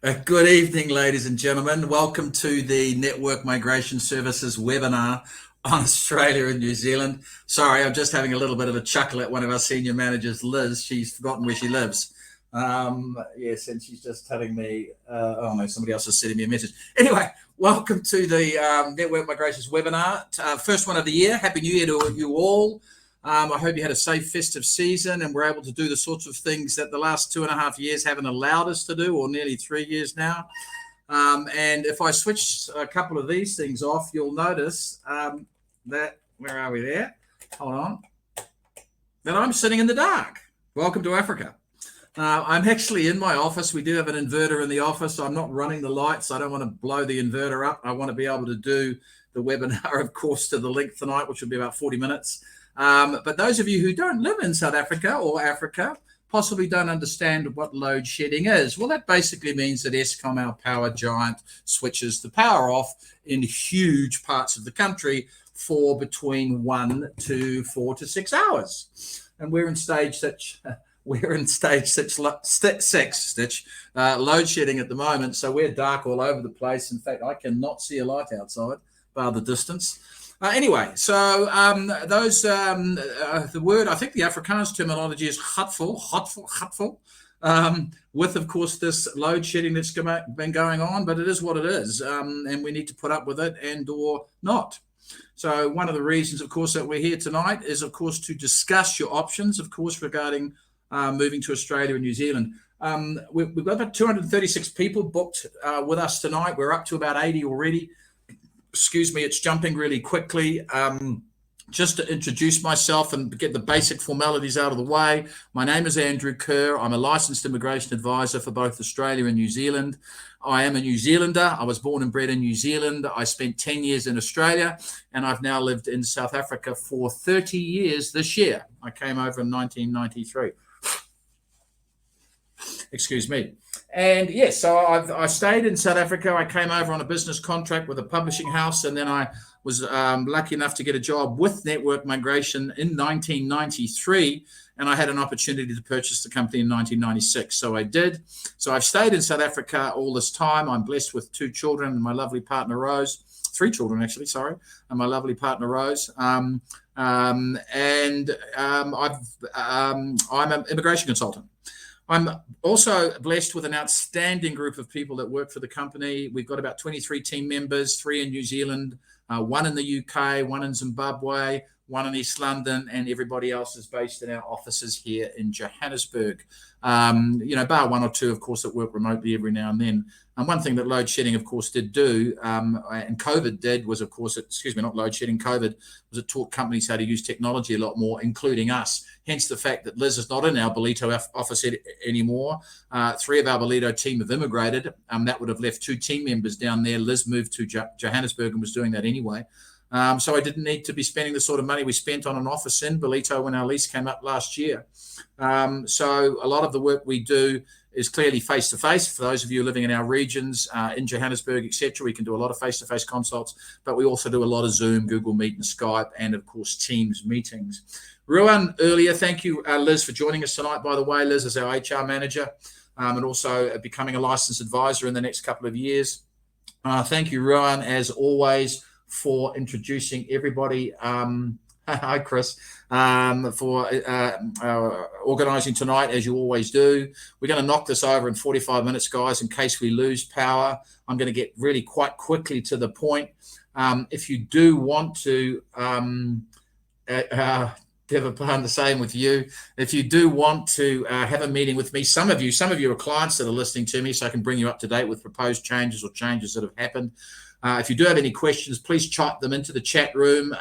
Good evening, ladies and gentlemen. Welcome to the Network Migration Services webinar on Australia and New Zealand. Sorry, I'm just having a little bit of a chuckle at one of our senior managers, Liz. She's forgotten where she lives. Yes, and she's just telling me, oh no, somebody else is sending me a message. Anyway, welcome to the Network Migrations webinar. First one of the year. Happy New Year to you all. I hope you had a safe festive season and were able to do the sorts of things that the last 2.5 years haven't allowed us to do, or nearly 3 years now. And if I switch a couple of these things off, you'll notice that, where are we there? Hold on. That I'm sitting in the dark. Welcome to Africa. I'm actually in my office. We do have an inverter in the office. So I'm not running the lights. I don't want to blow the inverter up. I want to be able to do the webinar, of course, to the length tonight, which will be about 40 minutes. But those of you who don't live in South Africa or Africa possibly don't understand what load shedding is. Well, that basically means that Eskom, our power giant, switches the power off in huge parts of the country for between 1 to 4 to 6 hours. And we're in stage 6 load shedding at the moment. So we're dark all over the place. In fact, I cannot see a light outside, bar the distance. Anyway, so the word, I think the Afrikaans terminology is hotful, with, of course, this load shedding that's been going on, but it is what it is, and we need to put up with it and or not. So one of the reasons, of course, that we're here tonight is, of course, to discuss your options, of course, regarding moving to Australia and New Zealand. We've got about 236 people booked with us tonight. We're up to about 80 already. Excuse me, it's jumping really quickly. Just to introduce myself and get the basic formalities out of the way, my name is Andrew Kerr. I'm a licensed immigration advisor for both Australia and New Zealand. I am a New Zealander. I was born and bred in New Zealand. I spent 10 years in Australia, and I've now lived in South Africa for 30 years this year. I came over in 1993. Excuse me. And yes, so I stayed in South Africa. I came over on a business contract with a publishing house, and then I was lucky enough to get a job with Network Migration in 1993, and I had an opportunity to purchase the company in 1996. So I did. So I've stayed in South Africa all this time. I'm blessed with 2 children and my lovely partner, Rose. 3 children, actually, sorry, and my lovely partner, Rose. I'm an immigration consultant. I'm also blessed with an outstanding group of people that work for the company. We've got about 23 team members, 3 in New Zealand, 1 in the UK, 1 in Zimbabwe, 1 in East London, and everybody else is based in our offices here in Johannesburg. Bar 1 or 2, of course, that work remotely every now and then. And one thing that load shedding, of course, did do, and COVID did, was, of course, not load shedding, COVID, was it taught companies how to use technology a lot more, including us. Hence the fact that Liz is not in our Ballito office anymore. 3 of our Ballito team have immigrated. That would have left 2 team members down there. Liz moved to Johannesburg and was doing that anyway. So I didn't need to be spending the sort of money we spent on an office in Ballito when our lease came up last year. So a lot of the work we do is clearly face-to-face. For those of you living in our regions, in Johannesburg, etc., we can do a lot of face-to-face consults, but we also do a lot of Zoom, Google Meet, and Skype, and of course, Teams meetings. Ruan, earlier, thank you, Liz, for joining us tonight, by the way. Liz is our HR manager and also becoming a licensed advisor in the next couple of years. Thank you, Ruan, as always, for introducing everybody. Hi, Chris, for organising tonight, as you always do. We're going to knock this over in 45 minutes, guys, in case we lose power. I'm going to get really quite quickly to the point. If you do want to, Devapan, the same with you. If you do want to have a meeting with me, some of you are clients that are listening to me, so I can bring you up to date with proposed changes or changes that have happened. If you do have any questions, please type them into the chat room.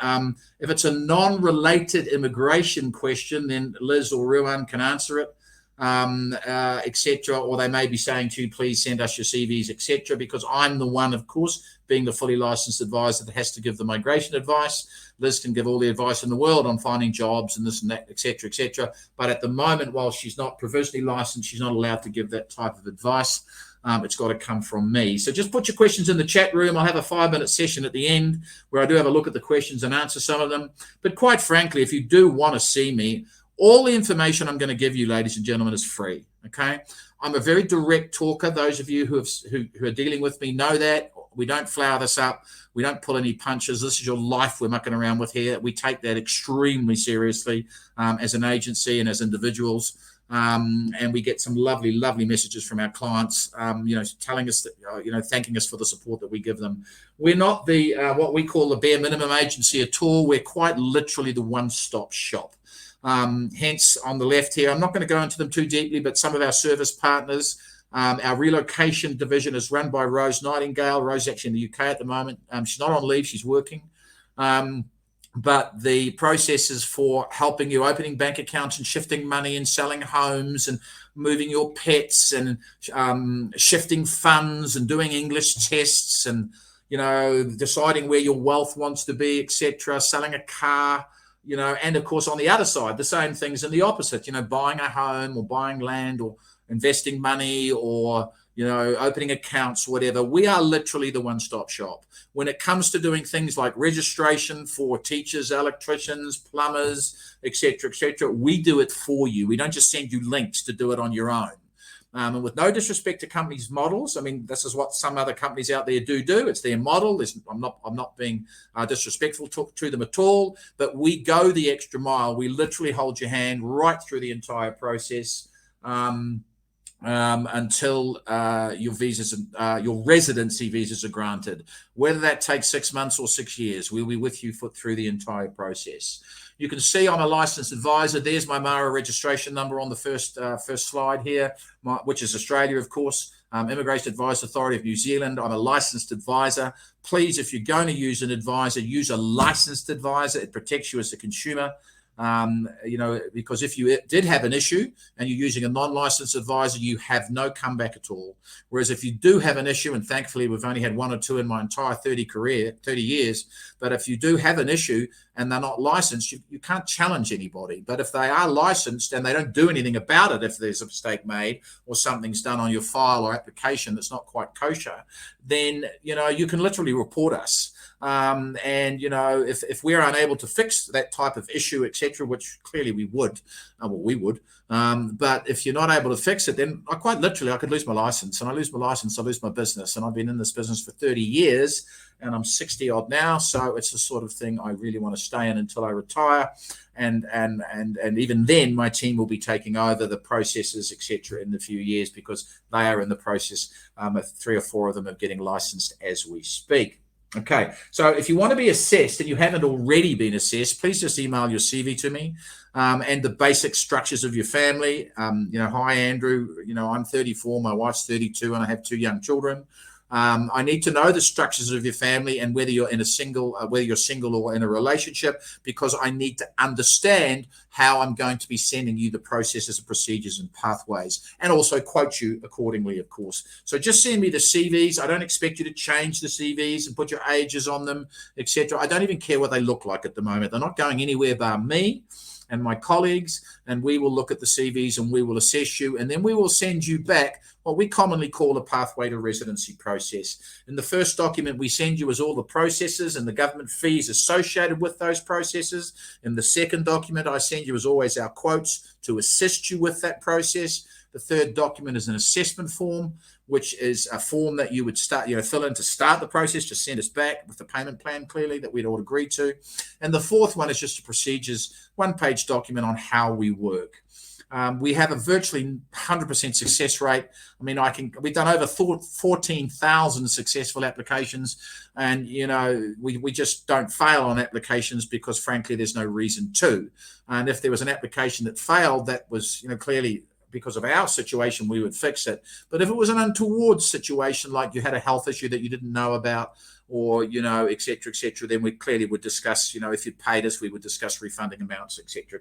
If it's a non-related immigration question, then Liz or Ruan can answer it, etc. Or they may be saying to you, please send us your CVs, etc. Because I'm the one, of course, being the fully licensed advisor that has to give the migration advice. Liz can give all the advice in the world on finding jobs and this and that, etc., etc. But at the moment, while she's not provisionally licensed, she's not allowed to give that type of advice. It's got to come from me. So just put your questions in the chat room. I'll have a 5-minute session at the end where I do have a look at the questions and answer some of them. But quite frankly, if you do want to see me, all the information I'm going to give you, ladies and gentlemen, is free. Okay, I'm a very direct talker. Those of you who are dealing with me know that. We don't flower this up. We don't pull any punches. This is your life we're mucking around with here. We take that extremely seriously as an agency and as individuals. And we get some lovely, lovely messages from our clients, telling us that, thanking us for the support that we give them. We're not the what we call the bare minimum agency at all. We're quite literally the one-stop shop. Hence, on the left here, I'm not going to go into them too deeply, but some of our service partners, our relocation division is run by Rose Nightingale. Rose is actually in the UK at the moment. She's not on leave, she's working. But the processes for helping you opening bank accounts and shifting money and selling homes and moving your pets and shifting funds and doing English tests and, deciding where your wealth wants to be, etc., selling a car, and of course on the other side, the same things in the opposite, buying a home or buying land or investing money or, opening accounts, whatever. We are literally the one-stop shop. When it comes to doing things like registration for teachers, electricians, plumbers, etc., we do it for you. We don't just send you links to do it on your own. And with no disrespect to companies' models, I mean, this is what some other companies out there do. It's their model. I'm not being disrespectful to them at all, but we go the extra mile. We literally hold your hand right through the entire process until your visas, your residency visas are granted. Whether that takes 6 months or 6 years, we'll be with you through the entire process. You can see I'm a licensed advisor. There's my MARA registration number on the first slide here, which is Australia, of course. Immigration Advice Authority of New Zealand. I'm a licensed advisor. Please, if you're going to use an advisor, use a licensed advisor. It protects you as a consumer. Because if you did have an issue and you're using a non-licensed advisor, you have no comeback at all. Whereas if you do have an issue, and thankfully we've only had one or two in my entire 30 years, but if you do have an issue and they're not licensed, you can't challenge anybody. But if they are licensed and they don't do anything about it, if there's a mistake made or something's done on your file or application that's not quite kosher, then, you can literally report us. If we're unable to fix that type of issue, etc., which clearly we would, but if you're not able to fix it, then I could lose my license, and I lose my license, I lose my business, and I've been in this business for 30 years, and I'm 60 odd now, so it's the sort of thing I really want to stay in until I retire, and even then, my team will be taking over the processes, etc., in a few years because they are in the process. 3 or 4 of them are getting licensed as we speak. Okay, so if you want to be assessed and you haven't already been assessed, please just email your CV to me and the basic structures of your family. Hi, Andrew, I'm 34, my wife's 32, and I have 2 young children. I need to know the structures of your family and whether you're single or in a relationship, because I need to understand how I'm going to be sending you the processes and procedures and pathways, and also quote you accordingly, of course. So just send me the CVs. I don't expect you to change the CVs and put your ages on them, etc. I don't even care what they look like at the moment. They're not going anywhere bar me and my colleagues, and we will look at the CVs and we will assess you, and then we will send you back what we commonly call a pathway to residency process. In the first document we send you is all the processes and the government fees associated with those processes. In the second document I send you is always our quotes to assist you with that process. The third document is an assessment form, which is a form that you would fill in to start the process, just send us back with the payment plan clearly that we'd all agree to. And the fourth one is just a procedures, 1-page document on how we work. We have a virtually 100% success rate. I mean, we've done over 14,000 successful applications, and we just don't fail on applications because, frankly, there's no reason to. And if there was an application that failed, that was clearly because of our situation, we would fix it. But if it was an untoward situation, like you had a health issue that you didn't know about, or et cetera, then we clearly would discuss, if you paid us, we would discuss refunding amounts, et cetera.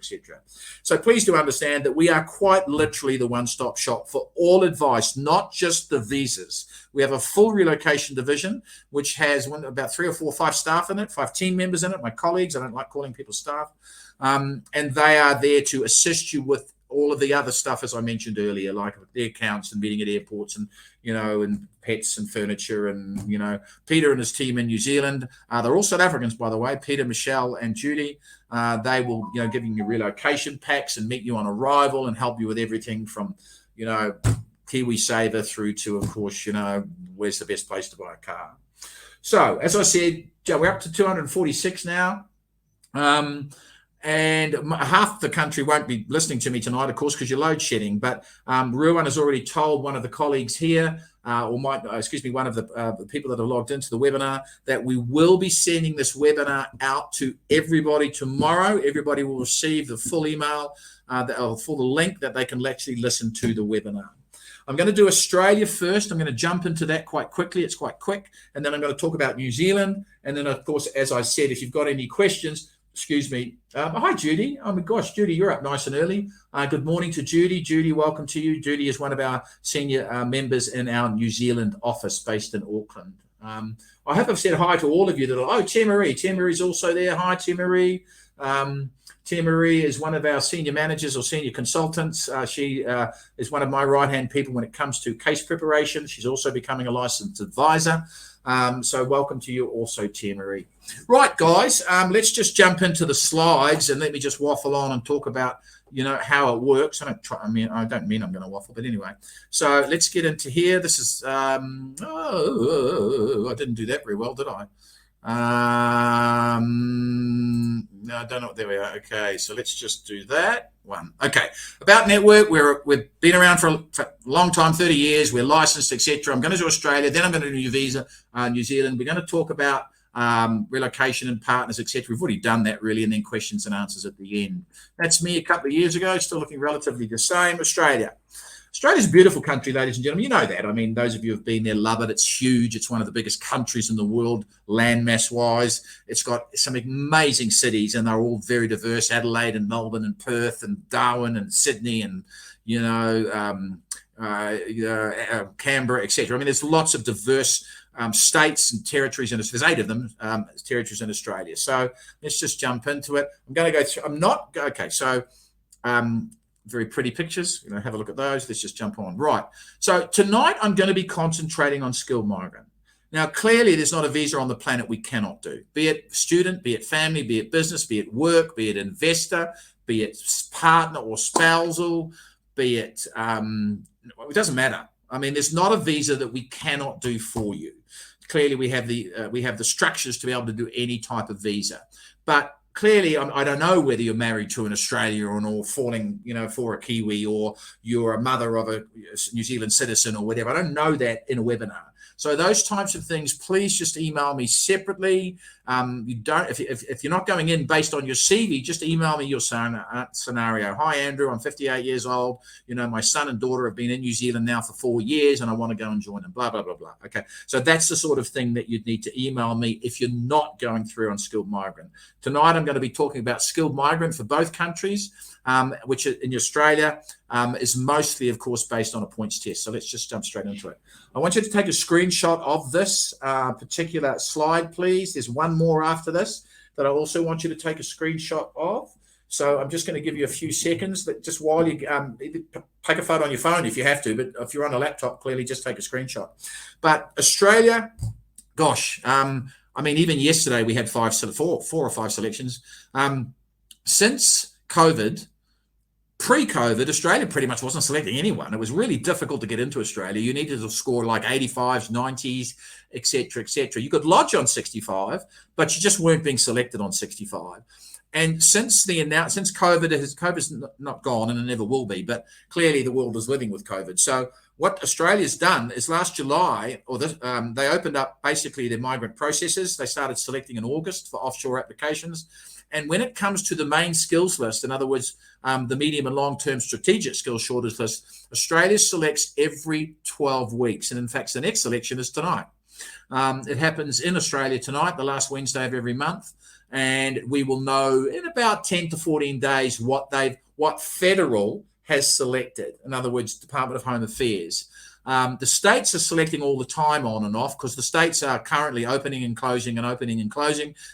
So please do understand that we are quite literally the one-stop shop for all advice, not just the visas. We have a full relocation division, which has about 3 or 4 or 5 staff in it, 5 team members in it, my colleagues. I don't like calling people staff. And they are there to assist you with all of the other stuff, as I mentioned earlier, like the accounts and meeting at airports and, and pets and furniture and, Peter and his team in New Zealand. They're all South Africans, by the way, Peter, Michelle and Judy. They will, give you relocation packs and meet you on arrival and help you with everything from, KiwiSaver through to, of course, where's the best place to buy a car. So, as I said, we're up to 246 now. And half the country won't be listening to me tonight, of course, because you're load shedding. But Ruan has already told one of the colleagues here, one of the people that are logged into the webinar, that we will be sending this webinar out to everybody tomorrow. Everybody will receive the full email, the link that they can actually listen to the webinar. I'm going to do Australia first. I'm going to jump into that quite quickly. It's quite quick. And then I'm going to talk about New Zealand. And then, of course, as I said, if you've got any questions, excuse me. Hi, Judy. Oh, my gosh, Judy, you're up nice and early. Good morning to Judy. Judy, welcome to you. Judy is one of our senior members in our New Zealand office based in Auckland. I hope I've said hi to all of you. Tia Marie. Tia Marie's also there. Hi, Tia Marie. Tia Marie is one of our senior managers or senior consultants. She is one of my right-hand people when it comes to case preparation. She's also becoming a licensed advisor. So welcome to you also, Tia Marie. Right, guys, let's just jump into the slides and let me just waffle on and talk about, how it works. I don't mean I'm going to waffle, but anyway. So let's get into here. This is, I didn't do that very well, did I? No, I don't know. There we are. Okay, so let's just do that one. Okay, about network. We've been around for a long time, 30 years. We're licensed, etc. I'm going to do Australia, then I'm going to do New Zealand. We're going to talk about relocation and partners, etc. We've already done that really, and then questions and answers at the end. That's me a couple of years ago, still looking relatively the same. Australia's a beautiful country, ladies and gentlemen. You know that. I mean, those of you who have been there love it. It's huge. It's one of the biggest countries in the world, landmass-wise. It's got some amazing cities, and they're all very diverse. Adelaide and Melbourne and Perth and Darwin and Sydney and, Canberra, etc. I mean, there's lots of diverse states and territories, and there's 8 of them, territories in Australia. So let's just jump into it. I'm going to go through. Very pretty pictures. Have a look at those. Let's just jump on. Right. So tonight I'm going to be concentrating on skilled migrant. Now, clearly, there's not a visa on the planet we cannot do, be it student, be it family, be it business, be it work, be it investor, be it partner or spousal, be it, it doesn't matter. I mean, there's not a visa that we cannot do for you. Clearly, we have the structures to be able to do any type of visa. But clearly, I don't know whether you're married to an Australian or falling, for a Kiwi, or you're a mother of a New Zealand citizen or whatever. I don't know that in a webinar. So those types of things, please just email me separately. If you're not going in based on your CV, just email me your scenario. Hi, Andrew. I'm 58 years old. My son and daughter have been in New Zealand now for 4 years, and I want to go and join them. Blah blah blah blah. Okay, so that's the sort of thing that you'd need to email me if you're not going through on skilled migrant. Tonight, I'm going to be talking about skilled migrant for both countries, which in Australia is mostly, of course, based on a points test. So let's just jump straight into it. I want you to take a screenshot of this particular slide, please. There's one more after this that I also want you to take a screenshot of. So I'm just going to give you a few seconds that just while you take a photo on your phone if you have to, but if you're on a laptop, clearly just take a screenshot. But Australia, gosh, even yesterday we had 4 or 5 selections. Since COVID, pre-COVID, Australia pretty much wasn't selecting anyone. It was really difficult to get into Australia. You needed to score like 85s, 90s, etc., etc. You could lodge on 65, but you just weren't being selected on 65. And since COVID's not gone, and it never will be, but clearly the world is living with COVID. So what Australia's done is last July, they opened up basically their migrant processes. They started selecting in August for offshore applications. And when it comes to the main skills list, in other words, the medium and long-term strategic skills shortage list, Australia selects every 12 weeks. And in fact, the next selection is tonight. It happens in Australia tonight, the last Wednesday of every month. And we will know in about 10 to 14 days what federal has selected. In other words, Department of Home Affairs. The states are selecting all the time on and off because the states are currently opening and closing,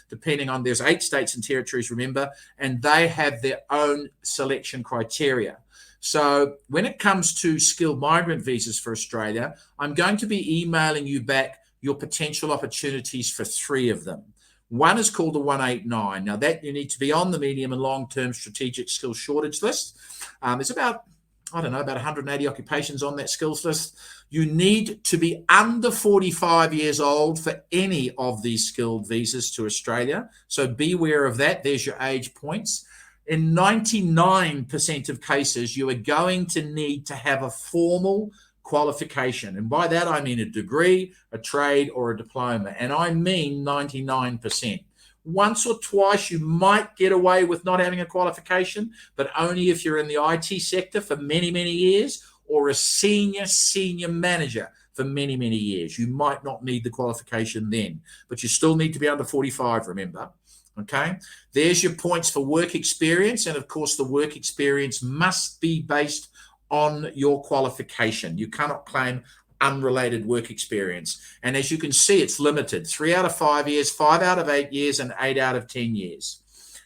depending on, there's 8 states and territories, remember, and they have their own selection criteria. So when it comes to skilled migrant visas for Australia, I'm going to be emailing you back your potential opportunities for 3 of them. One is called the 189. Now that you need to be on the medium and long-term strategic skills shortage list. It's about I don't know, about 180 occupations on that skills list. You need to be under 45 years old for any of these skilled visas to Australia. So beware of that. There's your age points. In 99% of cases, you are going to need to have a formal qualification. And by that, I mean a degree, a trade, or a diploma. And I mean 99%. Once or twice, you might get away with not having a qualification, but only if you're in the IT sector for many, many years, or a senior manager for many, many years. You might not need the qualification then, but you still need to be under 45, remember. Okay, there's your points for work experience. And of course, the work experience must be based on your qualification. You cannot claim unrelated work experience. And as you can see, it's limited. 3 out of 5 years, 5 out of 8 years, and 8 out of 10 years.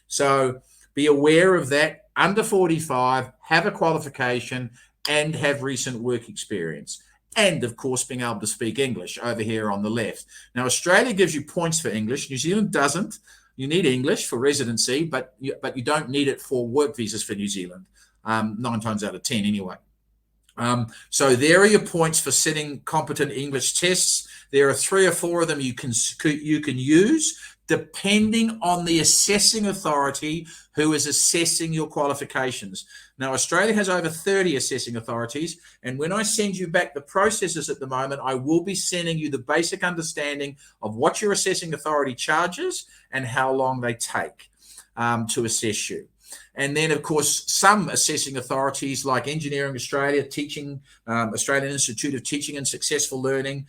So be aware of that. Under 45, have a qualification and have recent work experience. And of course, being able to speak English over here on the left. Now, Australia gives you points for English. New Zealand doesn't. You need English for residency, but you don't need it for work visas for New Zealand, 9 times out of 10 anyway. So there are your points for sitting competent English tests. There are 3 or 4 of them you can use depending on the assessing authority who is assessing your qualifications. Now, Australia has over 30 assessing authorities, and when I send you back the processes at the moment, I will be sending you the basic understanding of what your assessing authority charges and how long they take to assess you. And then, of course, some assessing authorities like Engineering Australia, Australian Institute of Teaching and Successful Learning,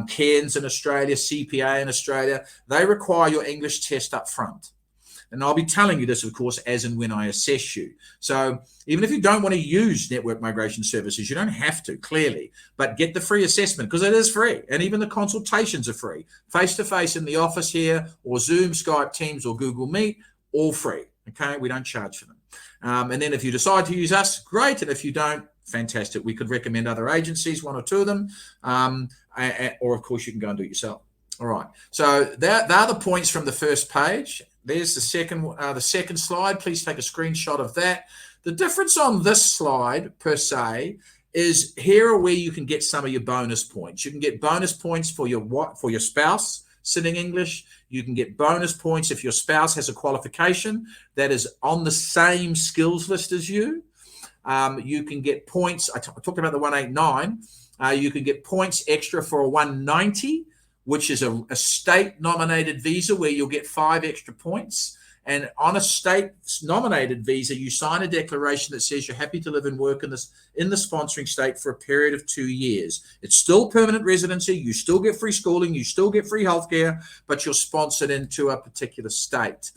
Cairns in Australia, CPA in Australia, they require your English test up front. And I'll be telling you this, of course, as and when I assess you. So even if you don't want to use Network Migration Services, you don't have to, clearly, but get the free assessment because it is free. And even the consultations are free. Face-to-face in the office here, or Zoom, Skype, Teams, or Google Meet, all free. Okay, we don't charge for them. And then if you decide to use us, great. And if you don't, fantastic. We could recommend other agencies, 1 or 2 of them. Or, of course, you can go and do it yourself. All right. So there are the points from the first page. There's the second slide. Please take a screenshot of that. The difference on this slide, per se, is here are where you can get some of your bonus points. You can get bonus points for your spouse sitting English. You can get bonus points if your spouse has a qualification that is on the same skills list as you. You can get points. I talked about the 189. You can get points extra for a 190, which is a state-nominated visa where you'll get 5 extra points. And on a state-nominated visa, you sign a declaration that says you're happy to live and work in the sponsoring state for a period of 2 years. It's still permanent residency. You still get free schooling. You still get free healthcare, but you're sponsored into a particular state.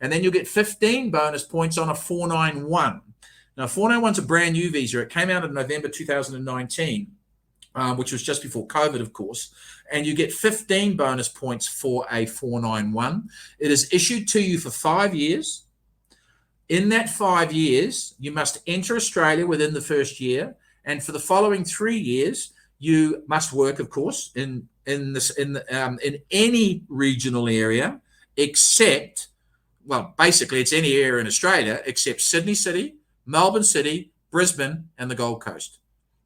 And then you'll get 15 bonus points on a 491. Now, 491 is a brand new visa. It came out in November 2019. Which was just before COVID, of course, and you get 15 bonus points for a 491. It is issued to you for 5 years. In that 5 years, you must enter Australia within the first year, and for the following 3 years, you must work, of course, in any regional area except, well, basically it's any area in Australia except Sydney City, Melbourne City, Brisbane, and the Gold Coast.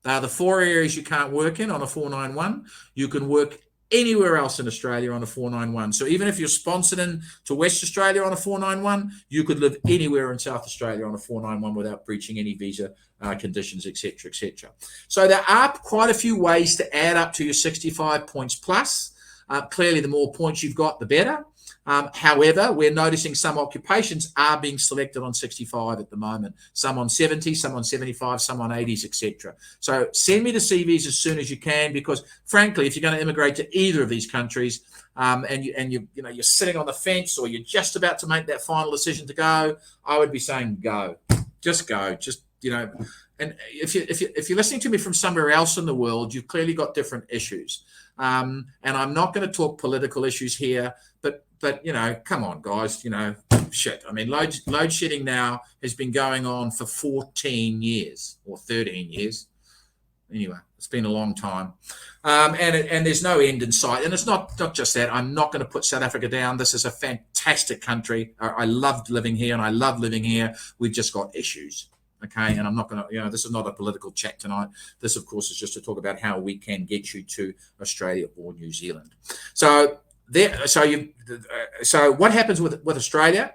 They are the 4 areas you can't work in on a 491. You can work anywhere else in Australia on a 491. So even if you're sponsored in to West Australia on a 491, you could live anywhere in South Australia on a 491 without breaching any visa conditions, etc., etc. So there are quite a few ways to add up to your 65 points plus. Clearly, the more points you've got, the better. However, we're noticing some occupations are being selected on 65 at the moment. Some on 70, some on 75, some on 80s, etc. So send me the CVs as soon as you can, because frankly, if you're going to immigrate to either of these countries, and you're sitting on the fence or you're just about to make that final decision to go, I would be saying go, just go, just. And if you're listening to me from somewhere else in the world, you've clearly got different issues. And I'm not going to talk political issues here, but come on, guys, shit. I mean, load shedding now has been going on for 14 years or 13 years. Anyway, it's been a long time. And there's no end in sight. And it's not just that. I'm not going to put South Africa down. This is a fantastic country. I loved living here and I love living here. We've just got issues. Okay, and I'm not going to, this is not a political chat tonight. This, of course, is just to talk about how we can get you to Australia or New Zealand. So what happens with Australia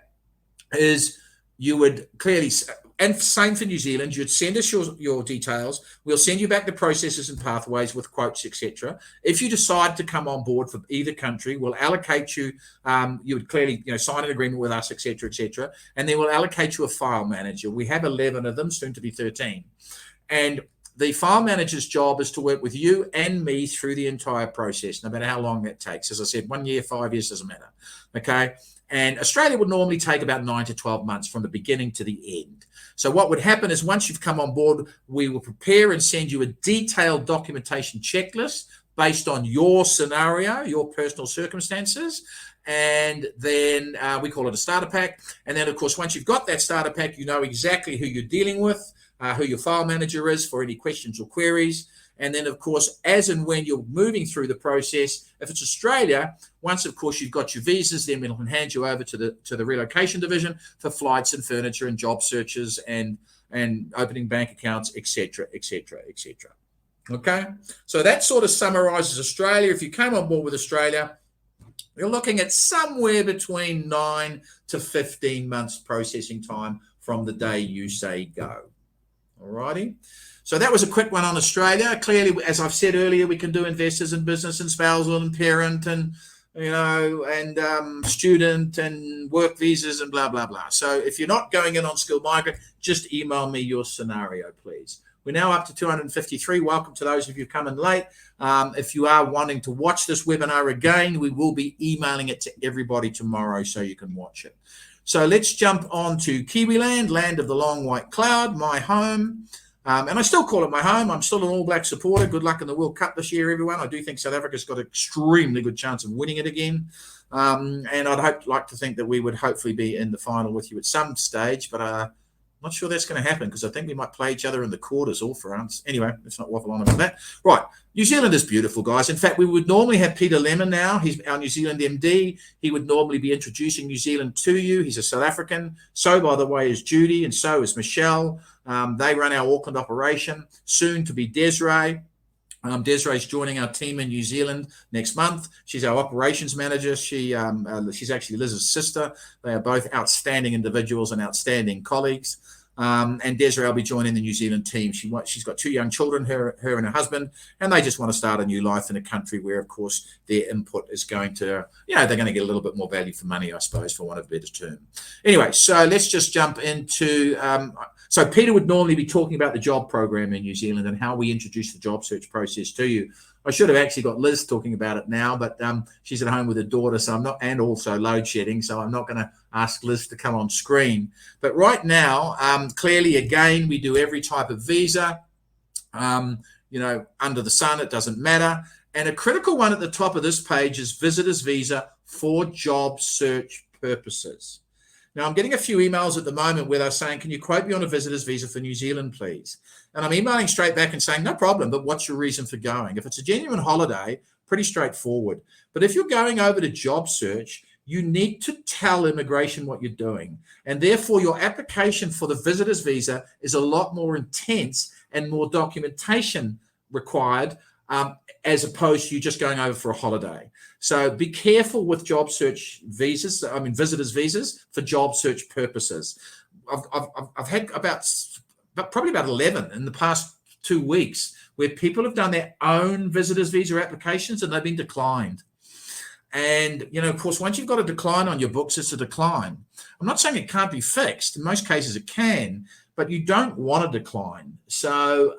is you would clearly, and same for New Zealand, you'd send us your details. We'll send you back the processes and pathways with quotes, etc. If you decide to come on board for either country, we'll allocate you. You would clearly, sign an agreement with us, etc., etc. And then we'll allocate you a file manager. We have 11 of them, soon to be 13. And the file manager's job is to work with you and me through the entire process, no matter how long that takes. As I said, 1 year, 5 years, doesn't matter. Okay. And Australia would normally take about 9 to 12 months from the beginning to the end. So what would happen is once you've come on board, we will prepare and send you a detailed documentation checklist based on your scenario, your personal circumstances. And then we call it a starter pack. And then, of course, once you've got that starter pack, you know exactly who you're dealing with, who your file manager is for any questions or queries. And then, of course, as and when you're moving through the process, if it's Australia, once, of course, you've got your visas, then we'll hand you over to the relocation division for flights and furniture and job searches and opening bank accounts, etc., etc., etc. Okay, so that sort of summarizes Australia. If you came on board with Australia, you're looking at somewhere between 9 to 15 months processing time from the day you say go. All righty. So that was a quick one on Australia. Clearly, as I've said earlier, we can do investors and business and spousal and parent and, student and work visas and blah, blah, blah. So if you're not going in on skilled migrant, just email me your scenario, please. We're now up to 253. Welcome to those of you coming late. If you are wanting to watch this webinar again, we will be emailing it to everybody tomorrow so you can watch it. So let's jump on to Kiwiland, land of the long white cloud, my home. And I still call it my home. I'm still an All Black supporter. Good luck in the World Cup this year, everyone. I do think South Africa's got an extremely good chance of winning it again. And I'd like to think that we would hopefully be in the final with you at some stage, but I'm not sure that's going to happen because I think we might play each other in the quarters, all for us. Anyway, let's not waffle on about that. Right. New Zealand is beautiful, guys. In fact, we would normally have Peter Lemon now. He's our New Zealand MD. He would normally be introducing New Zealand to you. He's a South African. So, by the way, is Judy, and so is Michelle. They run our Auckland operation. Soon to be Desiree. Desiree's joining our team in New Zealand next month. She's our operations manager. She's actually Liz's sister. They are both outstanding individuals and outstanding colleagues. And Desiree will be joining the New Zealand team. She's got 2 young children, her and her husband, and they just want to start a new life in a country where, of course, their input is going to, they're going to get a little bit more value for money, I suppose, for want of a better term. Anyway, so let's just jump into, so Peter would normally be talking about the job program in New Zealand and how we introduce the job search process to you. I should have actually got Liz talking about it now, but she's at home with her daughter, so I'm not, and also load shedding, so I'm not going to ask Liz to come on screen. But right now, clearly, again, we do every type of visa, under the sun, it doesn't matter. And a critical one at the top of this page is visitor's visa for job search purposes. Now, I'm getting a few emails at the moment where they're saying, can you quote me on a visitor's visa for New Zealand, please? And I'm emailing straight back and saying, no problem, but what's your reason for going? If it's a genuine holiday, pretty straightforward. But if you're going over to job search, you need to tell immigration what you're doing. And therefore, your application for the visitor's visa is a lot more intense and more documentation required as opposed to you just going over for a holiday. So be careful with job search visas, visitors visas for job search purposes. I've had probably about 11 in the past 2 weeks where people have done their own visitors visa applications and they've been declined. And, of course, once you've got a decline on your books, it's a decline. I'm not saying it can't be fixed. In most cases it can, but you don't want to decline. So,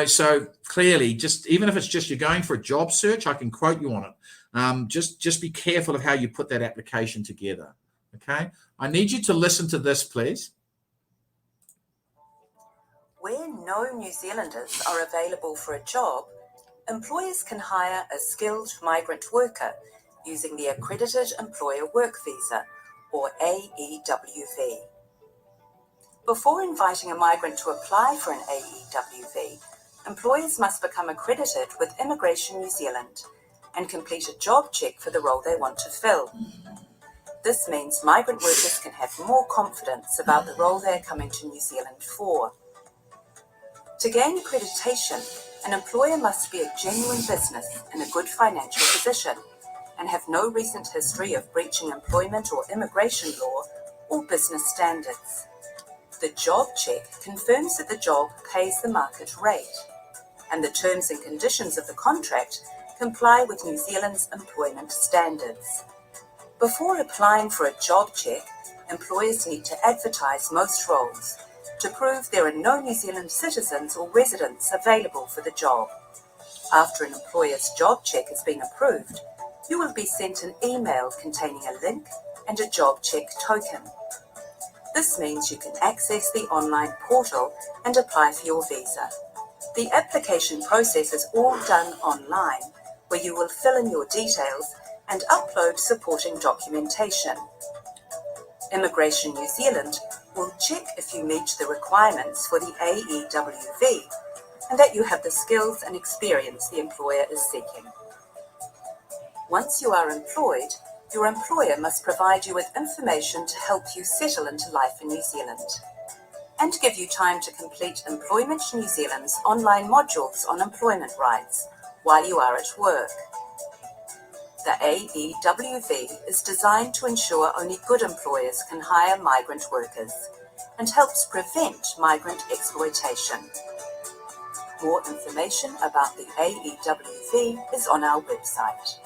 so clearly, just even if it's just you're going for a job search, I can quote you on it. Just be careful of how you put that application together. Okay. I need you to listen to this, please. Where no New Zealanders are available for a job, employers can hire a skilled migrant worker using the Accredited Employer Work Visa, or AEWV. Before inviting a migrant to apply for an AEWV, employers must become accredited with Immigration New Zealand and complete a job check for the role they want to fill. This means migrant workers can have more confidence about the role they're coming to New Zealand for. To gain accreditation, an employer must be a genuine business in a good financial position and have no recent history of breaching employment or immigration law or business standards. The job check confirms that the job pays the market rate, and the terms and conditions of the contract comply with New Zealand's employment standards. Before applying for a job check, employers need to advertise most roles to prove there are no New Zealand citizens or residents available for the job. After an employer's job check has been approved, you will be sent an email containing a link and a job check token. This means you can access the online portal and apply for your visa. The application process is all done online, where you will fill in your details and upload supporting documentation. Immigration New Zealand will check if you meet the requirements for the AEWV and that you have the skills and experience the employer is seeking. Once you are employed, your employer must provide you with information to help you settle into life in New Zealand and give you time to complete Employment New Zealand's online modules on employment rights while you are at work. The AEWV is designed to ensure only good employers can hire migrant workers and helps prevent migrant exploitation. More information about the AEWV is on our website.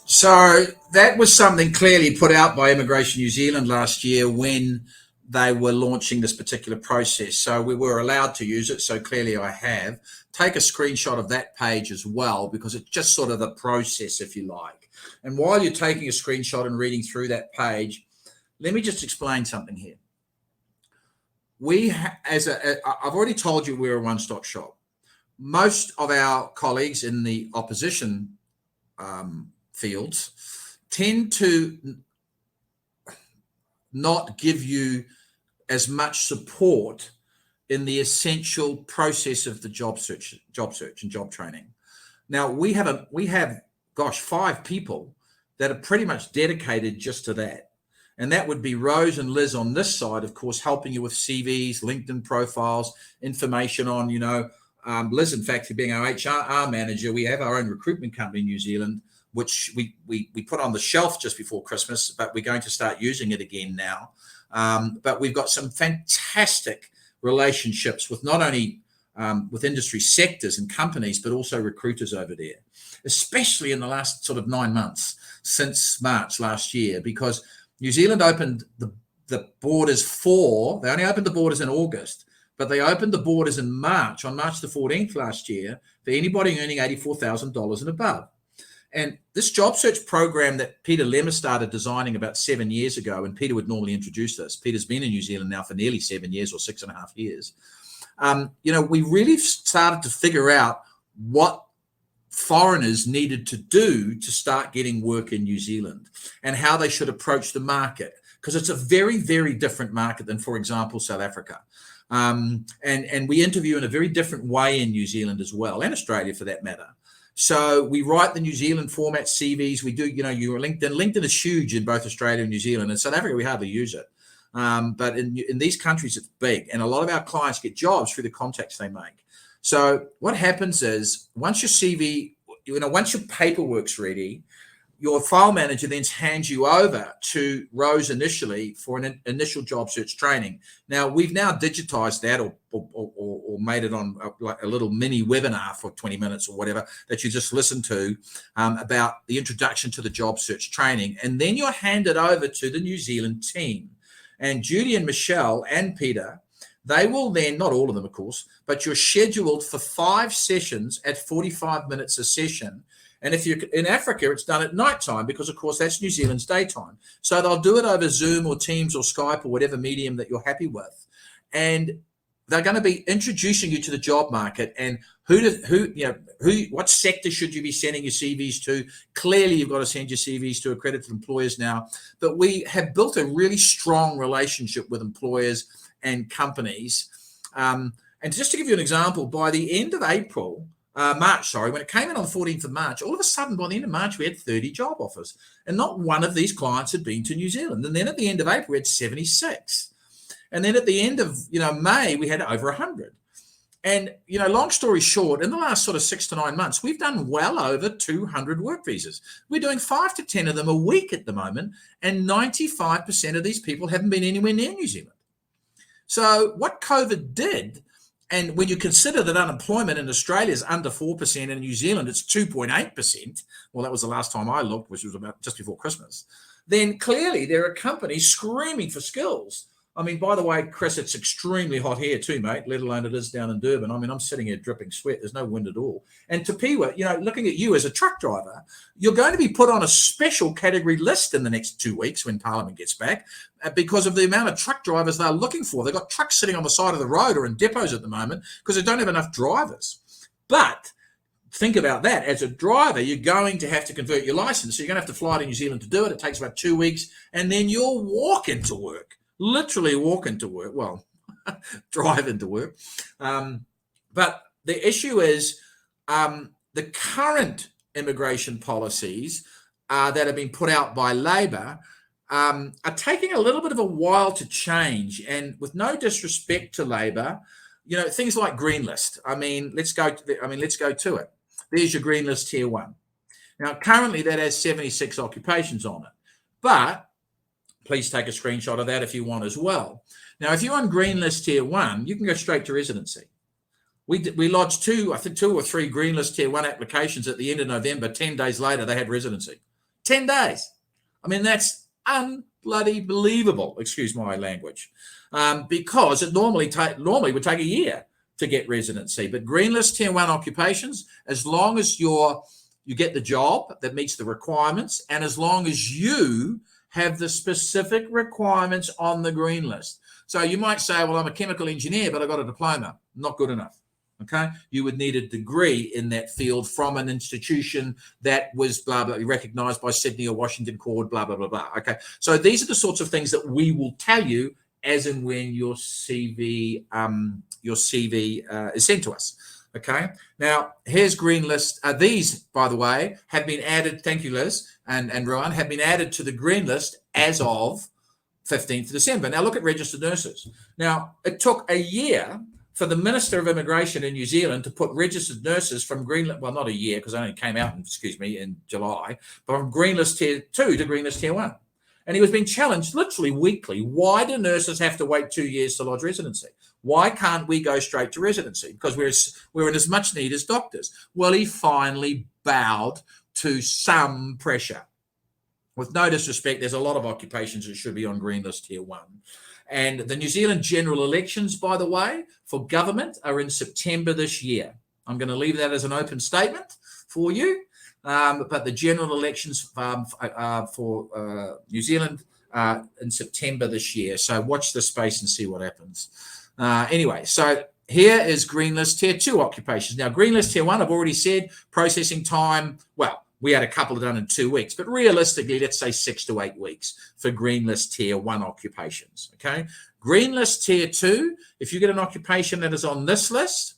So that was something clearly put out by Immigration New Zealand last year when they were launching this particular process. So we were allowed to use it. So clearly I have. Take a screenshot of that page as well, because it's just sort of the process, if you like. And while you're taking a screenshot and reading through that page, let me just explain something here. I've already told you we're a one-stop shop. Most of our colleagues in the opposition fields tend to not give you as much support in the essential process of the job search and job training. Now we have 5 people that are pretty much dedicated just to that. And that would be Rose and Liz on this side, of course, helping you with CVs, LinkedIn profiles, information on, Liz, in fact, being our HR manager, we have our own recruitment company in New Zealand, which we put on the shelf just before Christmas, but we're going to start using it again now. But we've got some fantastic relationships with not only with industry sectors and companies, but also recruiters over there, especially in the last sort of 9 months since March last year, because New Zealand opened the borders they only opened the borders in August, but they opened the borders in March, on March the 14th last year, for anybody earning $84,000 and above. And this job search program that Peter Lemmer started designing about 7 years ago, and Peter would normally introduce this. Peter's been in New Zealand now for nearly 7 years or 6.5 years. We really started to figure out what foreigners needed to do to start getting work in New Zealand and how they should approach the market, because it's a very, very different market than, for example, South Africa. And we interview in a very different way in New Zealand as well, and Australia for that matter. So we write the New Zealand format CVs. We do, your LinkedIn. LinkedIn is huge in both Australia and New Zealand. In South Africa, we hardly use it. But in these countries, it's big. And a lot of our clients get jobs through the contacts they make. So what happens is once your CV, once your paperwork's ready, your file manager then hands you over to Rose initially for an initial job search training. Now, we've now digitized that or made it on like a little mini webinar for 20 minutes or whatever that you just listen to about the introduction to the job search training. And then you're handed over to the New Zealand team. And Judy and Michelle and Peter, they will then, not all of them, of course, but you're scheduled for 5 sessions at 45 minutes a session. And if you're in Africa, it's done at nighttime because, of course, that's New Zealand's daytime. So they'll do it over Zoom or Teams or Skype or whatever medium that you're happy with. And they're going to be introducing you to the job market and what sector should you be sending your CVs to. Clearly, you've got to send your CVs to accredited employers now. But we have built a really strong relationship with employers and companies. And just to give you an example, by the end of April, March, sorry, when it came in on the 14th of March, all of a sudden by the end of March, we had 30 job offers. And not one of these clients had been to New Zealand. And then at the end of April, we had 76. And then at the end of, May, we had over 100. And, long story short, in the last sort of 6 to 9 months, we've done well over 200 work visas. We're doing 5 to 10 of them a week at the moment. And 95% of these people haven't been anywhere near New Zealand. So what COVID did, and when you consider that unemployment in Australia is under 4%, and in New Zealand it's 2.8%, well, that was the last time I looked, which was about just before Christmas, then clearly there are companies screaming for skills. I mean, by the way, Chris, it's extremely hot here too, mate, let alone it is down in Durban. I mean, I'm sitting here dripping sweat. There's no wind at all. And Tapiwa, looking at you as a truck driver, you're going to be put on a special category list in the next 2 weeks when Parliament gets back because of the amount of truck drivers they're looking for. They've got trucks sitting on the side of the road or in depots at the moment because they don't have enough drivers. But think about that. As a driver, you're going to have to convert your license. So you're going to have to fly to New Zealand to do it. It takes about 2 weeks. And then you'll walk into work. Literally walk into work, well, drive into work. But the issue is the current immigration policies that have been put out by Labor are taking a little bit of a while to change. And with no disrespect to Labor, things like Green List. Let's go to it. There's your Green List Tier 1. Now, currently that has 76 occupations on it. But please take a screenshot of that if you want as well. Now, if you're on Green List Tier 1, you can go straight to residency. We lodged two or three Green List Tier 1 applications at the end of November. 10 days later, they had residency. 10 days. That's unbloody believable, excuse my language, because it normally would take a year to get residency. But Green List Tier 1 occupations, as long as you get the job that meets the requirements, and as long as you have the specific requirements on the green list. So you might say, well, I'm a chemical engineer, but I got a diploma. Not good enough. Okay. You would need a degree in that field from an institution that was blah, blah, recognized by Sydney or Washington Court, blah, blah, blah, blah. Okay. So these are the sorts of things that we will tell you as and when your CV is sent to us. Okay. Now, here's Green List. These, by the way, have been added. Thank you, Liz and Ryan, have been added to the Green List as of 15th of December. Now, look at registered nurses. Now, it took a year for the Minister of Immigration in New Zealand to put registered nurses from Green List, well, not a year because it only came out, in July, but from Green List Tier 2 to Green List Tier 1. And he was being challenged literally weekly. Why do nurses have to wait 2 years to lodge residency? Why can't we go straight to residency? Because we're in as much need as doctors. Well, he finally bowed to some pressure. With no disrespect, there's a lot of occupations that should be on Green List Tier 1. And the New Zealand general elections, by the way, for government are in September this year. I'm going to leave that as an open statement for you. But the general elections for New Zealand in September this year. So watch the space and see what happens. Anyway, so here is Green List Tier 2 occupations. Now, Green List Tier 1, I've already said, processing time, well, we had a couple done in 2 weeks, but realistically, let's say 6 to 8 weeks for Green List Tier 1 occupations, okay? Green List Tier 2, if you get an occupation that is on this list,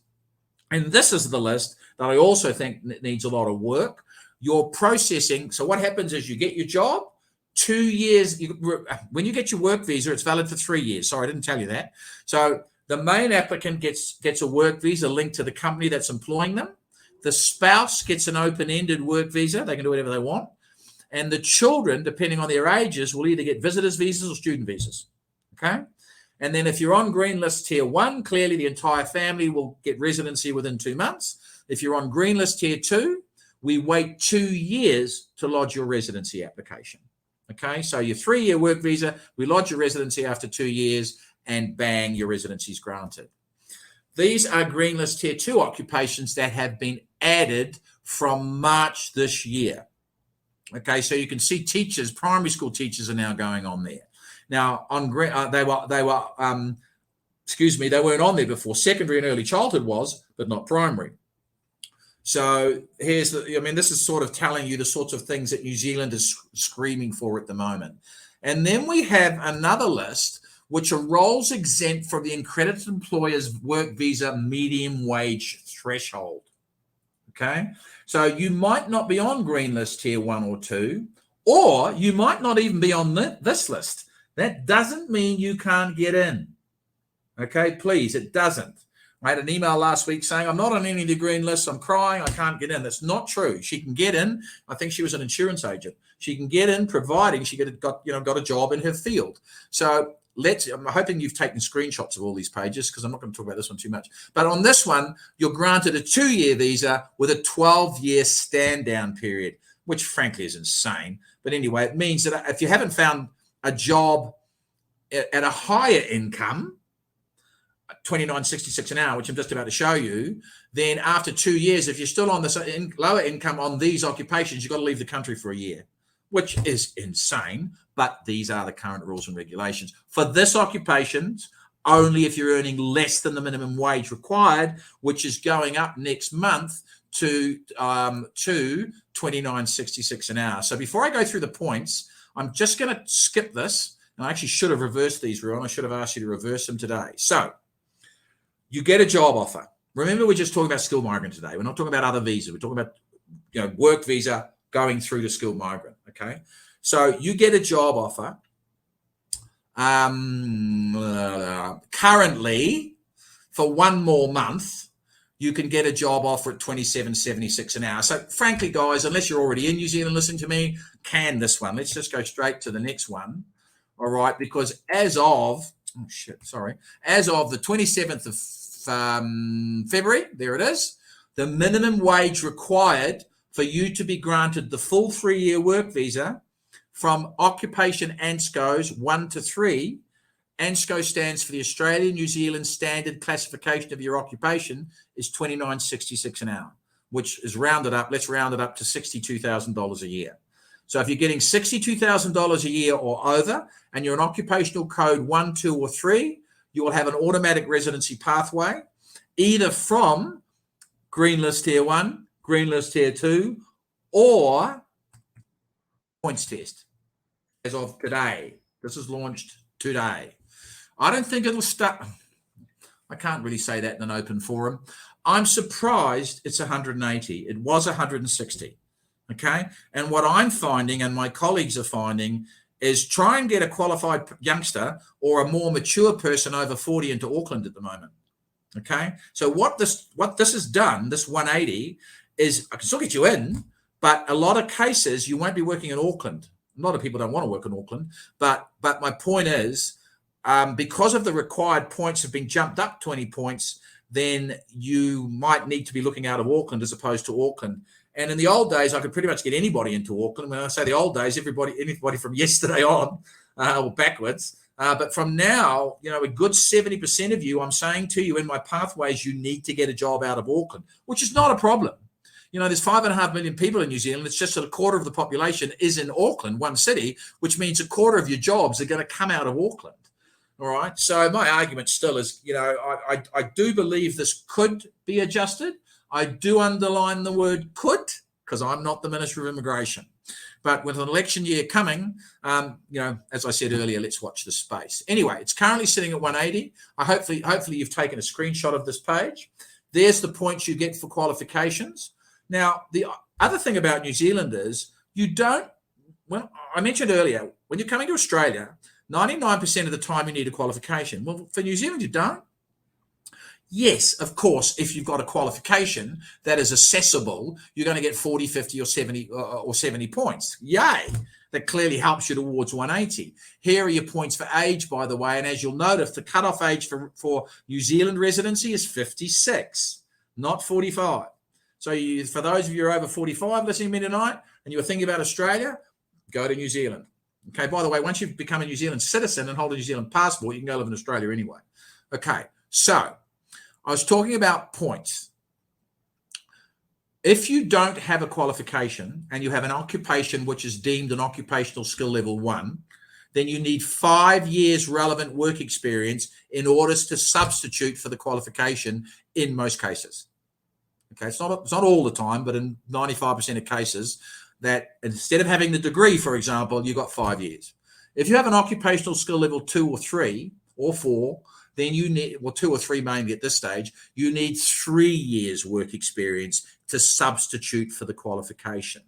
and this is the list that I also think needs a lot of work, you're processing. So what happens is you get your job, 2 years. When you get your work visa, it's valid for 3 years. Sorry, I didn't tell you that. So the main applicant gets a work visa linked to the company that's employing them. The spouse gets an open-ended work visa. They can do whatever they want. And the children, depending on their ages, will either get visitors visas or student visas. Okay? And then if you're on Green List Tier 1, clearly the entire family will get residency within 2 months. If you're on Green List Tier 2, we wait 2 years to lodge your residency application. Okay? So your 3-year work visa, we lodge your residency after 2 years, and bang, your residency is granted. These are Green List Tier 2 occupations that have been added from March this year. Okay, so you can see teachers, primary school teachers are now going on there. Now, on they weren't on there before. Secondary and early childhood was, but not primary. So this is sort of telling you the sorts of things that New Zealand is screaming for at the moment. And then we have another list, which are roles exempt from the accredited employer's work visa medium wage threshold. Okay, so you might not be on green list tier 1 or 2, or you might not even be on this list. That doesn't mean you can't get in. Okay, please, it doesn't. I had an email last week saying, I'm not on any of the green lists. I'm crying. I can't get in. That's not true. She can get in. I think she was an insurance agent. She can get in providing she got a job in her field. So I'm hoping you've taken screenshots of all these pages, because I'm not going to talk about this one too much. But on this one, you're granted a 2-year visa with a 12-year stand down period, which frankly is insane. But anyway, it means that if you haven't found a job at a higher income, $29.66 an hour, which I'm just about to show you, then after 2 years, if you're still on this lower income on these occupations, you've got to leave the country for a year, which is insane. But these are the current rules and regulations. For this occupation, only if you're earning less than the minimum wage required, which is going up next month to $29.66 an hour. So before I go through the points, I'm just going to skip this. And I actually should have reversed these, Ron. I should have asked you to reverse them today. So you get a job offer. Remember, we're just talking about skilled migrant today. We're not talking about other visas. We're talking about work visa going through to skilled migrant. Okay, so you get a job offer. Currently, for 1 more month, you can get a job offer at $27.76 an hour. So frankly, guys, unless you're already in New Zealand listening to me, can this one. Let's just go straight to the next one. All right, because as of the 27th of February, there it is, the minimum wage required for you to be granted the full 3-year work visa from occupation ANSCOs 1 to 3. ANSCO stands for the Australian New Zealand Standard Classification of your occupation, is $29.66 an hour, which is rounded up. Let's round it up to $62,000 a year. So if you're getting $62,000 a year or over, and you're an occupational code 1, 2, or 3, you will have an automatic residency pathway, either from green list tier 1, green list tier 2, or points test. As of today, this is launched today. I don't think it'll start. I can't really say that in an open forum. I'm surprised it's 180. It was 160. Okay. And what I'm finding, and my colleagues are finding, is try and get a qualified youngster or a more mature person over 40 into Auckland at the moment. Okay. So what this has done, this 180, is I can still get you in, but a lot of cases you won't be working in Auckland. A lot of people don't want to work in Auckland, but my point is, because of the required points have been jumped up 20 points, then you might need to be looking out of Auckland as opposed to Auckland. And in the old days, I could pretty much get anybody into Auckland. When I say the old days, anybody from yesterday on or backwards. But from now, a good 70% of you, I'm saying to you in my pathways, you need to get a job out of Auckland, which is not a problem. There's 5.5 million people in New Zealand. It's just that a quarter of the population is in Auckland, one city, which means a quarter of your jobs are going to come out of Auckland. All right. So my argument still is, I do believe this could be adjusted. I do underline the word could, because I'm not the Minister of Immigration. But with an election year coming, as I said earlier, let's watch the space. Anyway, it's currently sitting at 180. Hopefully you've taken a screenshot of this page. There's the points you get for qualifications. Now, the other thing about New Zealand is I mentioned earlier, when you're coming to Australia, 99% of the time you need a qualification. Well, for New Zealand, you don't. Yes, of course, if you've got a qualification that is accessible, you're going to get 40, 50 or 70 points. Yay. That clearly helps you towards 180. Here are your points for age, by the way. And as you'll notice, the cutoff age for New Zealand residency is 56, not 45. So for those of you who are over 45 listening to me tonight and you were thinking about Australia, go to New Zealand. Okay, by the way, once you've become a New Zealand citizen and hold a New Zealand passport, you can go live in Australia anyway. Okay, so I was talking about points. If you don't have a qualification and you have an occupation which is deemed an occupational skill level 1, then you need 5 years relevant work experience in order to substitute for the qualification in most cases. Okay, it's not all the time, but in 95% of cases, that instead of having the degree, for example, you've got 5 years. If you have an occupational skill level 2 or 3, or 4, then you need, well, 2 or 3 mainly at this stage, you need 3 years work experience to substitute for the qualification.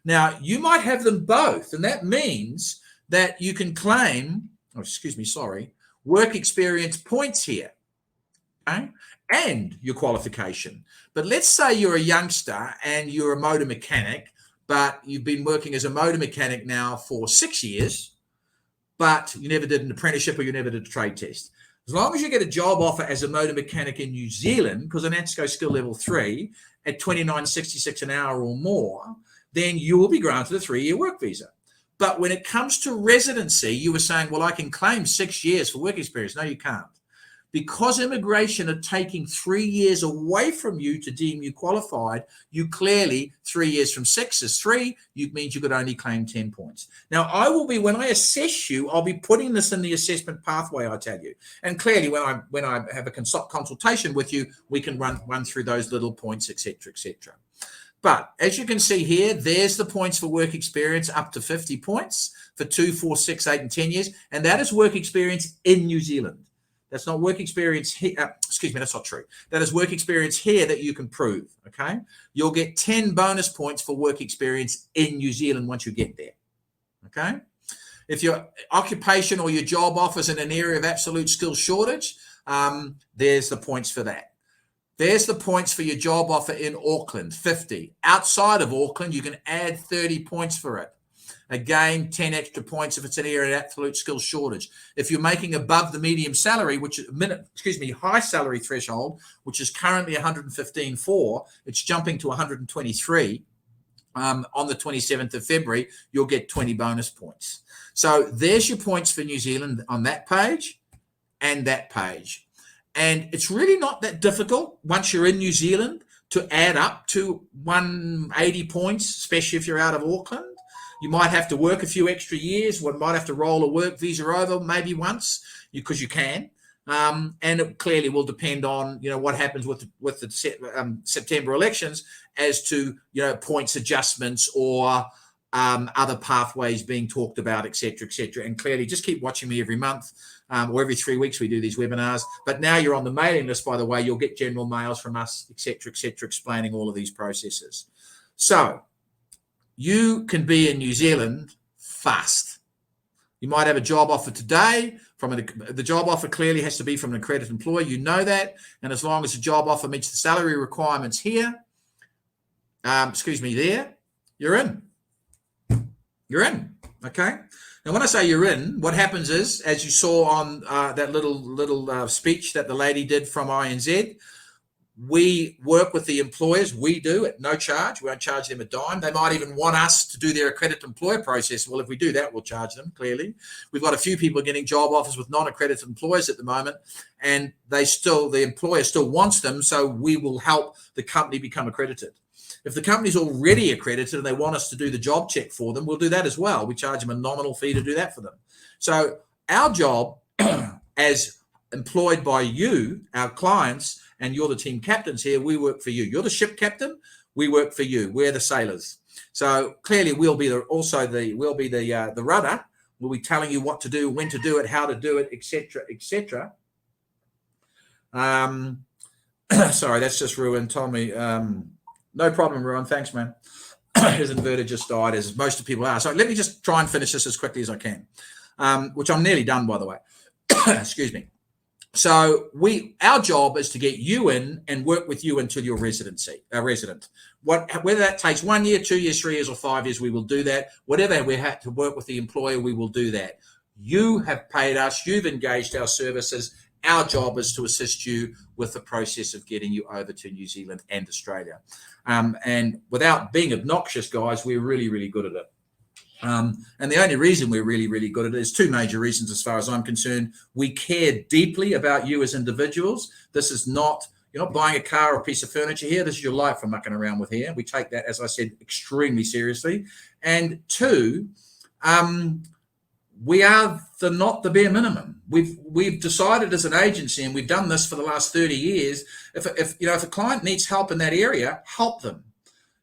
Now, you might have them both, and that means that you can claim, work experience points here, okay, and your qualification. But let's say you're a youngster and you're a motor mechanic, but you've been working as a motor mechanic now for 6 years, but you never did an apprenticeship or you never did a trade test. As long as you get a job offer as a motor mechanic in New Zealand, because an ANSCO skill level 3 at $29.66 an hour or more, then you will be granted a 3-year work visa. But when it comes to residency, you were saying, well, I can claim 6 years for work experience. No, you can't. Because immigration are taking 3 years away from you to deem you qualified, you clearly, 3 years from 6 is 3, means you could only claim 10 points. Now, I will be, when I assess you, I'll be putting this in the assessment pathway, I tell you. And clearly, when I have a consultation with you, we can run through those little points, etc., etc. But as you can see here, there's the points for work experience up to 50 points for 2, 4, 6, 8, and 10 years. And that is work experience in New Zealand. That's not work experience here. That's not true. That is work experience here that you can prove, okay? You'll get 10 bonus points for work experience in New Zealand once you get there, okay? If your occupation or your job offers in an area of absolute skill shortage, there's the points for that. There's the points for your job offer in Auckland, 50. Outside of Auckland, you can add 30 points for it. Again, 10 extra points if it's an area of absolute skill shortage. If you're making above the medium salary, high salary threshold, which is currently 115.4, it's jumping to 123 on the 27th of February, you'll get 20 bonus points. So there's your points for New Zealand on that page and that page. And it's really not that difficult once you're in New Zealand to add up to 180 points, especially if you're out of Auckland. You might have to work a few extra years. One might have to roll a work visa over maybe once, because you can. And it clearly will depend on, what happens with the September elections as to, points adjustments or other pathways being talked about, et cetera, et cetera. And clearly just keep watching me every month or every 3 weeks we do these webinars. But now you're on the mailing list, by the way, you'll get general mails from us, et cetera, explaining all of these processes. So you can be in New Zealand fast. You might have a job offer today. The job offer clearly has to be from an accredited employer. You know that. And as long as the job offer meets the salary requirements here, there, you're in. You're in, okay? Now, when I say you're in, what happens is, as you saw on that little speech that the lady did from INZ, we work with the employers. We do at no charge. We won't charge them a dime. They might even want us to do their accredited employer process. Well, if we do that, we'll charge them, clearly. We've got a few people getting job offers with non-accredited employers at the moment, and the employer still wants them, so we will help the company become accredited. If the company's already accredited and they want us to do the job check for them, we'll do that as well. We charge them a nominal fee to do that for them. So our job as employed by you, our clients, and you're the team captains here, we work for you. You're the ship captain, we work for you. We're the sailors. So clearly we'll be the rudder. We'll be telling you what to do, when to do it, how to do it, etc., etc. Sorry, that's just Ruin told me. No problem, Ruin. Thanks, man. His inverter just died, as most of the people are. So let me just try and finish this as quickly as I can, which I'm nearly done, by the way. Excuse me. So our job is to get you in and work with you until you're a resident. Whether that takes 1 year, 2 years, 3 years, or 5 years, we will do that. Whatever we have to work with the employer, we will do that. You have paid us. You've engaged our services. Our job is to assist you with the process of getting you over to New Zealand and Australia. And without being obnoxious, guys, we're really, really good at it. And the only reason we're really, really good at it is 2 major reasons as far as I'm concerned. We care deeply about you as individuals. This is not, you're not buying a car or a piece of furniture here. This is your life we're mucking around with here. We take that, as I said, extremely seriously. And 2, we are not the bare minimum. We've decided as an agency, and we've done this for the last 30 years, if a client needs help in that area, help them.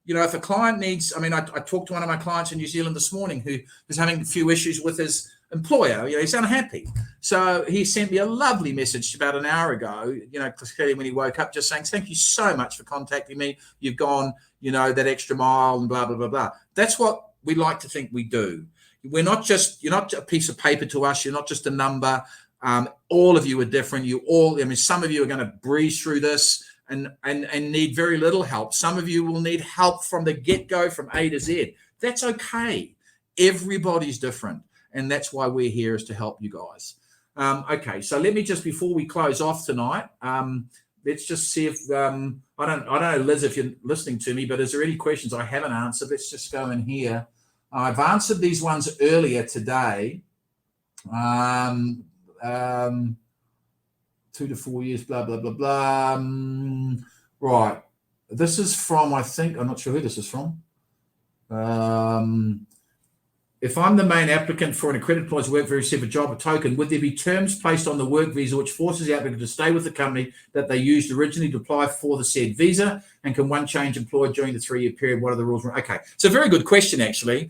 If a client needs, I talked to one of my clients in New Zealand this morning who's having a few issues with his employer. He's unhappy. So he sent me a lovely message about an hour ago, clearly when he woke up, just saying, thank you so much for contacting me. You've gone, that extra mile and blah, blah, blah, blah. That's what we like to think we do. You're not a piece of paper to us. You're not just a number. All of you are different. Some of you are going to breeze through this and need very little help. Some of you will need help from the get-go, from A to Z. That's okay. Everybody's different. And that's why we're here, is to help you guys. Okay, so let me just, before we close off tonight, let's just see if, I don't know, Liz, if you're listening to me, but is there any questions I haven't answered? Let's just go in here. I've answered these ones earlier today. 2 to 4 years, blah, blah, blah, blah. Right. This is from, I'm not sure who this is from. If I'm the main applicant for an accredited employer's work visa, receive a job, a token, would there be terms placed on the work visa which forces the applicant to stay with the company that they used originally to apply for the said visa? And can one change employer during the 3-year period? What are the rules? Okay, it's a very good question, actually.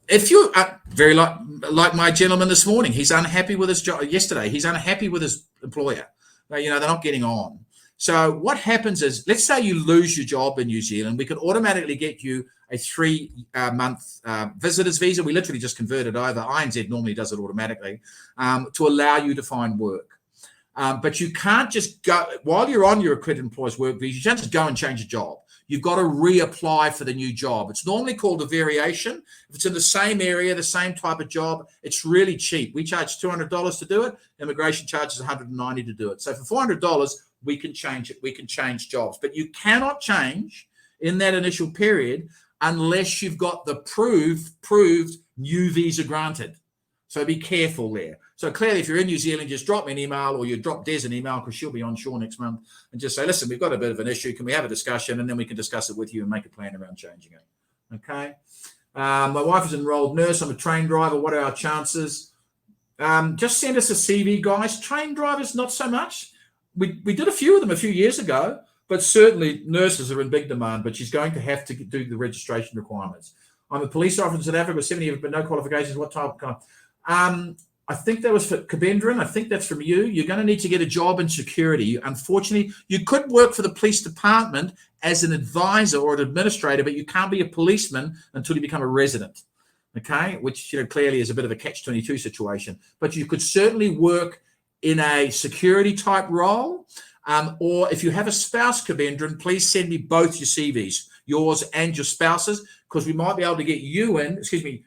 If you very like my gentleman this morning, he's unhappy with his job. Yesterday, he's unhappy with his employer. They're not getting on. So what happens is, let's say you lose your job in New Zealand, we could automatically get you a 3-month visitor's visa. We literally just convert it over. INZ normally does it automatically to allow you to find work. But you can't just go, while you're on your accredited employer's work visa, you can't just go and change a job. You've got to reapply for the new job. It's normally called a variation. If it's in the same area, the same type of job, it's really cheap. We charge $200 to do it. Immigration charges $190 to do it. So for $400, we can change it. We can change jobs. But you cannot change in that initial period unless you've got the proved new visa granted. So be careful there. So clearly, if you're in New Zealand, just drop me an email, or you drop Des an email, because she'll be on shore next month, and just say, listen, we've got a bit of an issue. Can we have a discussion? And then we can discuss it with you and make a plan around changing it. Okay. My wife is an enrolled nurse. I'm a train driver. What are our chances? Just send us a CV, guys. Train drivers, not so much. We did a few of them a few years ago, but certainly nurses are in big demand, but she's going to have to do the registration requirements. I'm a police officer in South Africa, 7 years, but no qualifications. What type of I think that was for Kabendran. I think that's from you. You're going to need to get a job in security. Unfortunately, you could work for the police department as an advisor or an administrator, but you can't be a policeman until you become a resident. Okay, which clearly is a bit of a catch-22 situation. But you could certainly work in a security type role, or if you have a spouse, Kabendran, please send me both your CVs, yours and your spouse's, because we might be able to get you in,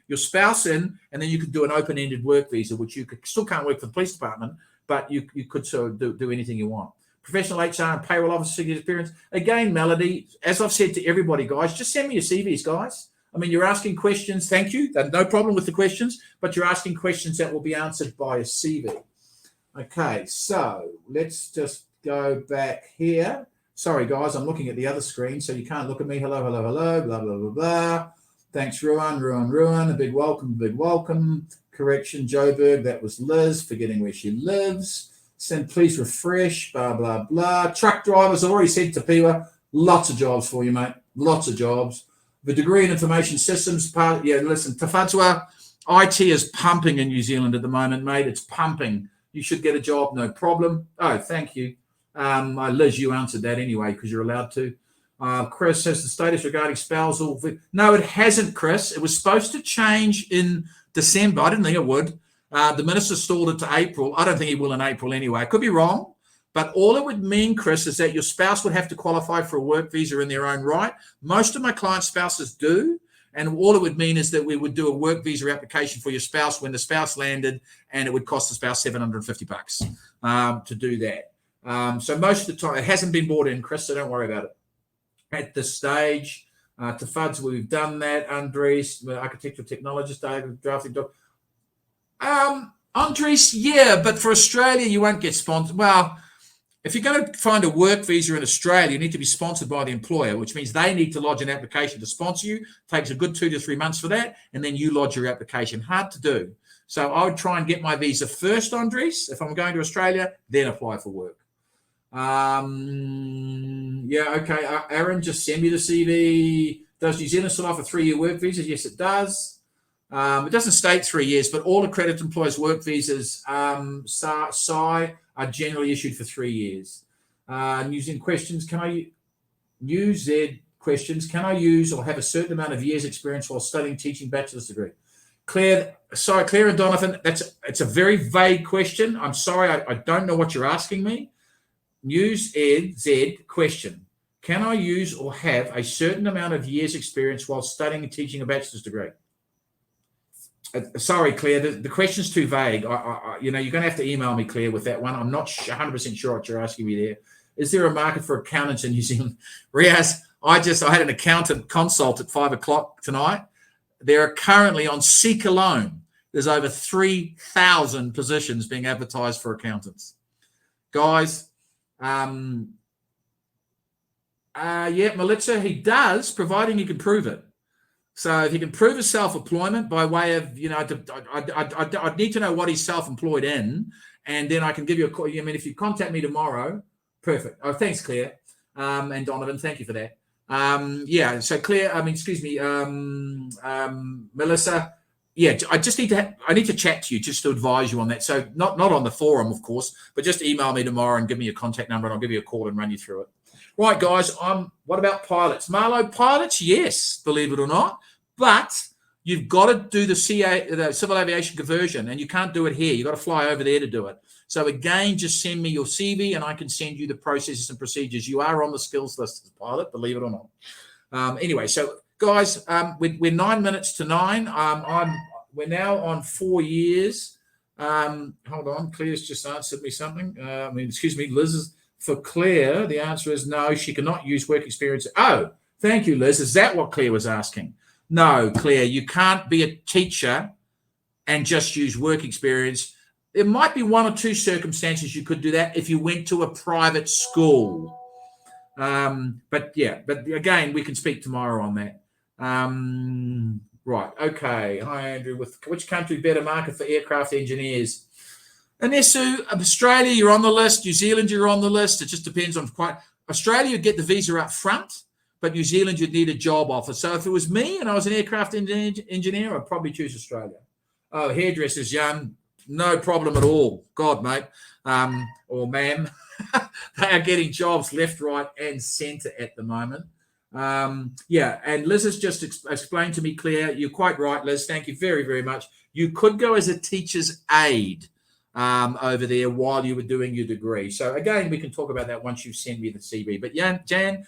your spouse in, and then you could do an open-ended work visa, which you still can't work for the police department, but you could sort of do anything you want. Professional HR and payroll officer experience. Again, Melody, as I've said to everybody, guys, just send me your CVs, guys. I mean, you're asking questions. Thank you. No problem with the questions, but you're asking questions that will be answered by a CV. Okay, so let's just go back here. Sorry, guys, I'm looking at the other screen, so you can't look at me. Hello, hello, hello, blah, blah, blah, blah. Thanks, Ruan. A big welcome. Correction, Joburg, that was Liz, forgetting where she lives. Send, please refresh, blah, blah, blah. Truck drivers, I already said to Piwa, lots of jobs for you, mate. Lots of jobs. The degree in information systems, listen, Tafadzwa, IT is pumping in New Zealand at the moment, mate. It's pumping. You should get a job, no problem. Oh, thank you. Liz, you answered that anyway because you're allowed to. Chris says the status regarding spousal. No, it hasn't, Chris. It was supposed to change in December. I didn't think it would. The minister stalled it to April. I don't think he will in April anyway. I could be wrong. But all it would mean, Chris, is that your spouse would have to qualify for a work visa in their own right. Most of my client spouses do. And all it would mean is that we would do a work visa application for your spouse when the spouse landed, and it would cost the spouse $750 to do that. So most of the time, it hasn't been brought in, Chris, so don't worry about it. At this stage, to FUDs, we've done that. Andres, architectural technologist, drafting dog. Andres, yeah, but for Australia, you won't get sponsored. Well, if you're going to find a work visa in Australia, you need to be sponsored by the employer, which means they need to lodge an application to sponsor you. It takes a good 2 to 3 months for that, and then you lodge your application. Hard to do. So I would try and get my visa first, Andres, if I'm going to Australia, then apply for work. Okay. Aaron, just send me the CV. Does New Zealand still offer 3-year work visas? Yes, it does. It doesn't state 3 years, but all accredited employers' work visas, SAI, are generally issued for 3 years. New Zealand questions, can I use or have a certain amount of years experience while studying, teaching, bachelor's degree? Claire and Donovan, it's a very vague question. I'm sorry, I don't know what you're asking me. News Ed Z question. Can I use or have a certain amount of years experience while studying and teaching a bachelor's degree? Sorry, Claire, the question's too vague. You're going to have to email me, Claire, with that one. I'm not 100% sure what you're asking me there. Is there a market for accountants in New Zealand? Riaz, I had an accountant consult at 5 o'clock tonight. There are currently on Seek alone, there's over 3,000 positions being advertised for accountants. Guys, Melissa, he does, providing he can prove it. So if he can prove his self-employment by way of, I'd need to know what he's self-employed in, and then I can give you a call. I mean, if you contact me tomorrow, perfect. Oh, thanks, Claire. And Donovan, thank you for that. So Claire, Melissa, I need to chat to you just to advise you on that. So not on the forum, of course, but just email me tomorrow and give me your contact number and I'll give you a call and run you through it. Right, guys, what about pilots? Marlo, pilots, yes, believe it or not, but you've got to do the civil aviation conversion, and you can't do it here. You've got to fly over there to do it. So again, just send me your CV and I can send you the processes and procedures. You are on the skills list as a pilot, believe it or not. Anyway, so guys, we're 9 minutes to 9. We're now on 4 years. Hold on, Claire's just answered me something. Liz is... For Claire, the answer is no, she cannot use work experience. Oh, thank you, Liz. Is that what Claire was asking? No, Claire, you can't be a teacher and just use work experience. There might be 1 or 2 circumstances you could do that if you went to a private school. But again, we can speak tomorrow on that. Right, okay. Hi, Andrew. With which country better market for aircraft engineers? Anesu, Australia, you're on the list. New Zealand, you're on the list. It just depends on Australia, you'd get the visa up front, but New Zealand, you'd need a job offer. So if it was me and I was an aircraft engineer, I'd probably choose Australia. Oh, hairdressers, young, no problem at all. God, mate, or ma'am, they are getting jobs left, right, and centre at the moment. And Liz has just explained to me, Claire, you're quite right, Liz. Thank you very, very much. You could go as a teacher's aide over there while you were doing your degree. So again, we can talk about that once you send me the CV. But Jan,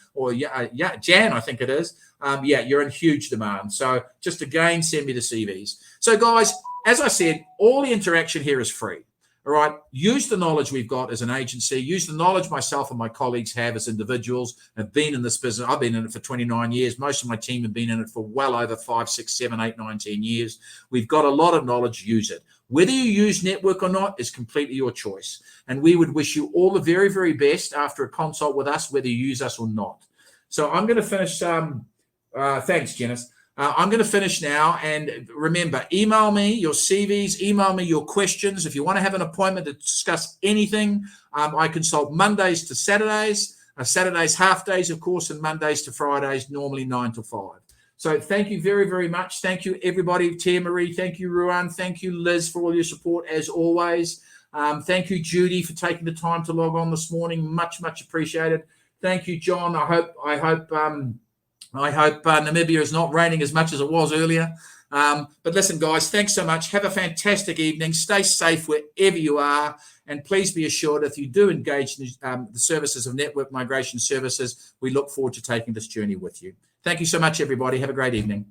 I think it is. You're in huge demand. So just again, send me the CVs. So guys, as I said, all the interaction here is free. All right. Use the knowledge we've got as an agency. Use the knowledge myself and my colleagues have as individuals. Have been in this business. I've been in it for 29 years. Most of my team have been in it for well over 5, 6, 7, 8, 9, 10 years. We've got a lot of knowledge. Use it. Whether you use network or not is completely your choice. And we would wish you all the very, very best after a consult with us, whether you use us or not. So I'm going to finish. Thanks, Janice. I'm going to finish now. And remember, email me your CVs, email me your questions. If you want to have an appointment to discuss anything, I consult Mondays to Saturdays, Saturdays half days, of course, and Mondays to Fridays, normally 9 to 5. So thank you very, very much. Thank you, everybody. Tia Marie, thank you, Ruan. Thank you, Liz, for all your support, as always. Thank you, Judy, for taking the time to log on this morning. Much, much appreciated. Thank you, John. I hope Namibia is not raining as much as it was earlier. But listen, guys, thanks so much. Have a fantastic evening. Stay safe wherever you are. And please be assured, if you do engage in the services of Network Migration Services, we look forward to taking this journey with you. Thank you so much, everybody. Have a great evening.